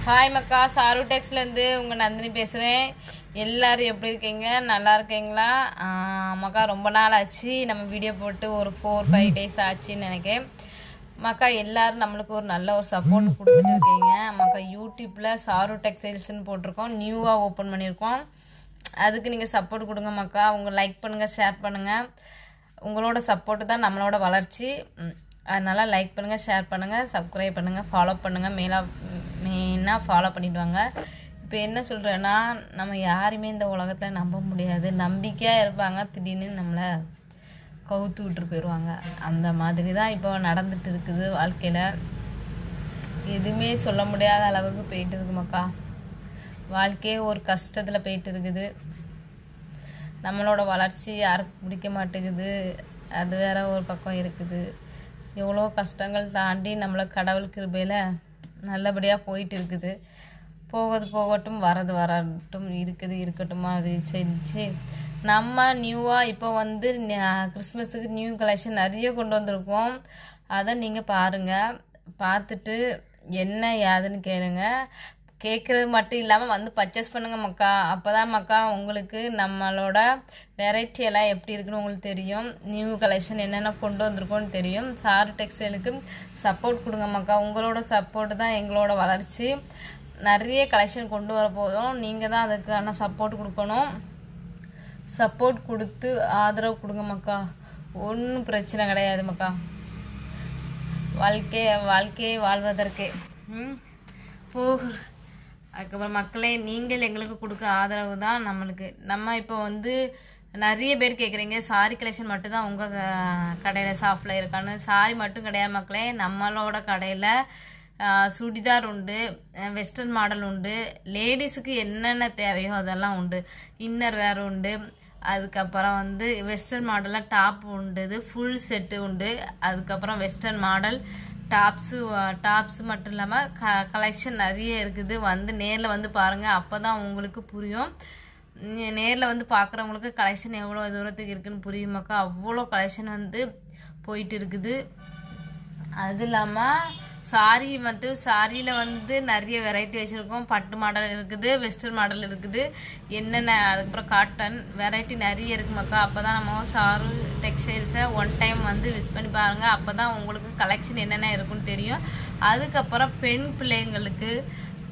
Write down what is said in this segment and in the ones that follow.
Hi மக்கா, sir டெக்ஸ்லேருந்து உங்கள் நந்தினி பேசுகிறேன். எல்லோரும் எப்படி இருக்கீங்க? நல்லா இருக்கீங்களா? மக்கா, ரொம்ப நாள் ஆச்சு நம்ம வீடியோ போட்டு, ஒரு 4-5 டேஸ் ஆச்சுன்னு நினைக்கிறேன். மக்கா, எல்லோரும் நம்மளுக்கு ஒரு நல்ல ஒரு சப்போர்ட் கொடுத்துட்டு இருக்கீங்க. மக்கா, யூடியூப்பில் சாரு டெக்ஸ்டைல்ஸ்ன்னு போட்டிருக்கோம், நியூவாக ஓப்பன் பண்ணியிருக்கோம். அதுக்கு நீங்கள் சப்போர்ட் கொடுங்க மக்கா. உங்கள் லைக் பண்ணுங்கள், ஷேர் பண்ணுங்கள். உங்களோட சப்போர்ட்டு தான் நம்மளோட வளர்ச்சி. அதனால் லைக் பண்ணுங்கள், ஷேர் பண்ணுங்கள், சப்ஸ்கிரைப் பண்ணுங்கள், ஃபாலோ பண்ணுங்கள். மெயினாக ஃபாலோ பண்ணிவிடுவாங்க. இப்போ என்ன சொல்கிறேன்னா, நம்ம யாருமே இந்த உலகத்தில் நம்ப முடியாது. நம்பிக்கையாக இருப்பாங்க, திடீர்னு நம்மளை கவுத்து விட்டுட்டு போயிடுவாங்க. அந்த மாதிரி தான் இப்போ நடந்துட்டு இருக்குது வாழ்க்கையில். எதுவுமே சொல்ல முடியாத அளவுக்கு போயிட்டு இருக்கு மக்கா. வாழ்க்கையே ஒரு கஷ்டத்தில் போயிட்டு இருக்குது. நம்மளோட வளர்ச்சி யாருக்கும் பிடிக்க மாட்டேங்குது. அது வேற ஒரு பக்கம் இருக்குது. எவ்வளோ கஷ்டங்கள் தாண்டி நம்மளை கடவுள் கிருபையில் நல்லபடியாக போயிட்டு இருக்குது. போகட்டும், வரட்டும், இருக்கட்டும். அது செஞ்சு நம்ம நியூவாக இப்போ வந்து கிறிஸ்மஸுக்கு நியூ கலெக்ஷன் நிறைய கொண்டு வந்திருக்கோம். அதை நீங்கள் பாருங்கள். பார்த்துட்டு என்ன ஏதுன்னு கேளுங்க. கேட்குறது மட்டும் இல்லாமல் வந்து பர்ச்சேஸ் பண்ணுங்கள் மக்கா. அப்போ தான் மக்கா உங்களுக்கு நம்மளோட வெரைட்டி எல்லாம் எப்படி இருக்குன்னு உங்களுக்கு தெரியும். நியூ கலெக்ஷன் என்னென்ன கொண்டு வந்திருக்கோன்னு தெரியும். சாரு டெக்ஸ்டைலுக்கு சப்போர்ட் கொடுங்க மக்கா. உங்களோட சப்போர்ட்டு தான் எங்களோட வளர்ச்சி. நிறைய கலெக்ஷன் கொண்டு வர போதும். நீங்கள் தான் அதுக்கான சப்போர்ட் கொடுக்கணும். சப்போர்ட் கொடுத்து ஆதரவு கொடுங்க மக்கா. ஒன்றும் பிரச்சனை கிடையாது மக்கா. வாழ்க்கையை வாழ்வதற்கே அதுக்கப்புறம் மக்களே, நீங்கள் எங்களுக்கு கொடுக்க ஆதரவு தான் நம்மளுக்கு. நம்ம இப்போ வந்து நிறைய பேர் கேட்குறீங்க, சாரி கலெக்ஷன் மட்டும் தான் உங்கள் கடையில் ஷாப்பில் இருக்கான்னு. சாரி மட்டும் கிடையாது மக்களே, நம்மளோட கடையில் சுடிதார் உண்டு, வெஸ்டர்ன் மாடல் உண்டு, லேடிஸுக்கு என்னென்ன தேவையோ அதெல்லாம் உண்டு. இன்னர் வேர் உண்டு. அதுக்கப்புறம் வந்து வெஸ்டர்ன் மாடலில் டாப் உண்டு, ஃபுல் செட்டு உண்டு. அதுக்கப்புறம் வெஸ்டர்ன் மாடல் டாப்ஸு மட்டும் இல்லாமல் கலெக்ஷன் நிறைய இருக்குது. வந்து நேரில் வந்து பாருங்கள், அப்போ தான் உங்களுக்கு புரியும். நேரில் வந்து பார்க்குறவங்களுக்கு கலெக்ஷன் எவ்வளோ தூரத்துக்கு இருக்குதுன்னு புரியுமாக்கா. அவ்வளோ கலெக்ஷன் வந்து போயிட்டு இருக்குது. அது இல்லாமல் சாரியில் வந்து நிறைய வெரைட்டி வச்சுருக்கோம். பட்டு மாடல் இருக்குது, வெஸ்டர்ன் மாடல் இருக்குது, என்னென்ன. அதுக்கப்புறம் காட்டன் வெரைட்டி நிறைய இருக்குமாக்கா. அப்போ தான் நம்ம சாரு டெக்ஸ்டைல்ஸை ஒன் டைம் வந்து விசிட் பண்ணி பாருங்கள். அப்போ தான் உங்களுக்கு கலெக்ஷன் என்னென்ன இருக்குன்னு தெரியும். அதுக்கப்புறம் பெண் பிள்ளைங்களுக்கு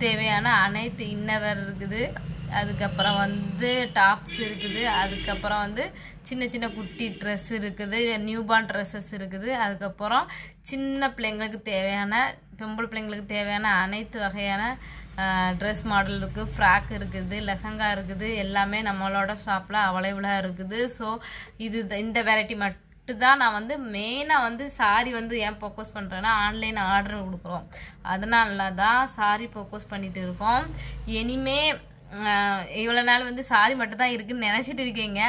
தேவையான அனைத்து இன்னர் இருக்குது. அதுக்கப்புறம் வந்து டாப்ஸ் இருக்குது. அதுக்கப்புறம் வந்து சின்ன குட்டி ட்ரெஸ் இருக்குது, நியூபார்ன் ட்ரெஸ்ஸஸ் இருக்குது. அதுக்கப்புறம் சின்ன பிள்ளைங்களுக்கு தேவையான, பொம்பளை பிள்ளைங்களுக்கு தேவையான அனைத்து வகையான ட்ரெஸ் மாடல் இருக்குது. ஃப்ராக் இருக்குது, லெஹங்கா இருக்குது. எல்லாமே நம்மளோட ஷாப்பில் அவைலபிளாக இருக்குது. ஸோ இந்த வெரைட்டி தான் நான் வந்து மெயினாக வந்து சாரி வந்து ஏன் ஃபோக்கஸ் பண்ணுறேன்னா, ஆன்லைன் ஆர்டர் கொடுக்குறோம். அதனால தான் சாரி ஃபோக்கஸ் பண்ணிகிட்டு இருக்கோம். இனிமே இவ்வளோ நாள் வந்து சாரி மட்டும் தான் இருக்குதுன்னு நினச்சிட்டு இருக்கீங்க.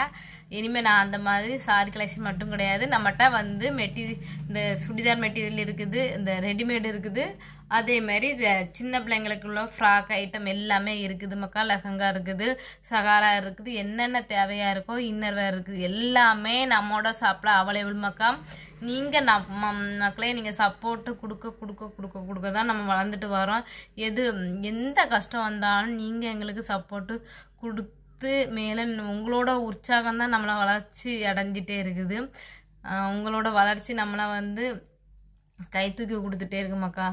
இனிமேல் நான் அந்த மாதிரி சாரி கலெக்ஷன் மட்டும் கிடையாது. நம்மகிட்ட வந்து இந்த சுடிதார் மெட்டீரியல் இருக்குது, இந்த ரெடிமேட் இருக்குது. அதேமாரி சின்ன பிள்ளைங்களுக்குள்ள ஃப்ராக் ஐட்டம் எல்லாமே இருக்குது மக்கா. லெஹங்கா இருக்குது, சகாரா இருக்குது, என்னென்ன தேவையாக இருக்கோ இன்னர் வேர் இருக்குது. எல்லாமே நம்மளோட ஷாப்பில் அவைலபிள் மக்கா. நீங்கள் மக்களே, நீங்கள் சப்போர்ட்டு கொடுக்க தான் நம்ம வளர்ந்துட்டு வரோம். எந்த கஷ்டம் வந்தாலும் நீங்கள் எங்களுக்கு சப்போர்ட்டு மேலே உங்களோட உற்சாகம் தான் நம்மளை வளர்ச்சி அடைஞ்சிட்டே இருக்குது. உங்களோட வளர்ச்சி நம்மளை வந்து கை தூக்கி கொடுத்துட்டே இருக்கு மக்கா.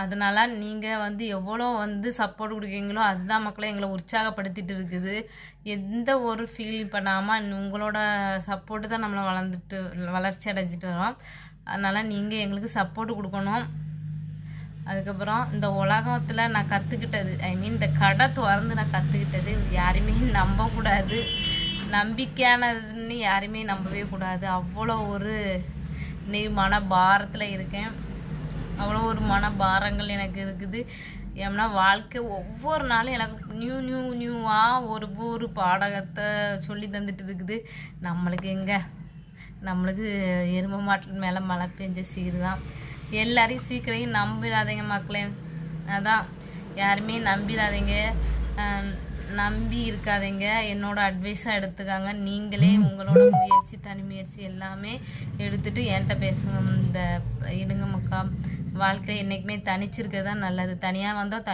அதனால நீங்கள் வந்து எவ்வளோ வந்து சப்போர்ட் கொடுக்குறீங்களோ அதுதான் மக்களை எங்களை உற்சாகப்படுத்திட்டு இருக்குது. எந்த ஒரு ஃபீல் பண்ணாமல் உங்களோட சப்போர்ட்டு தான் நம்மளை வளர்ச்சி அடைஞ்சிட்டு வரோம். அதனால் நீங்கள் எங்களுக்கு சப்போர்ட் கொடுக்கணும். அதுக்கப்புறம் இந்த உலகத்தில் நான் கற்றுக்கிட்டது, இந்த கடை திறந்து நான் கற்றுக்கிட்டது, யாருமே நம்பக்கூடாது. நம்பிக்கையானதுன்னு யாருமே நம்பவே கூடாது. அவ்வளோ ஒரு மன பாரத்தில் இருக்கேன். அவ்வளோ ஒரு மன பாரங்கள் எனக்கு இருக்குது. ஏன்னா வாழ்க்கை ஒவ்வொரு நாளும் எனக்கு நியூவாக ஒரு பாடகத்தை சொல்லி தந்துட்டு இருக்குது. நம்மளுக்கு எருமை மாட்டின் மேலே மழை பெஞ்ச சீர் தான். எல்லாரையும் சீக்கிரம் நம்பிடாதீங்க மக்களே. அதான், யாருமே நம்பிடாதீங்க, நம்பி இருக்காதீங்க. என்னோட அட்வைஸாக எடுத்துக்காங்க. நீங்களே உங்களோட தனி முயற்சி எல்லாமே எடுத்துகிட்டு என்கிட்ட பேசுங்க. இடுங்க மக்கா. வாழ்க்கை என்றைக்குமே தனிச்சிருக்கிறது தான் நல்லது. தனியாக வந்தால்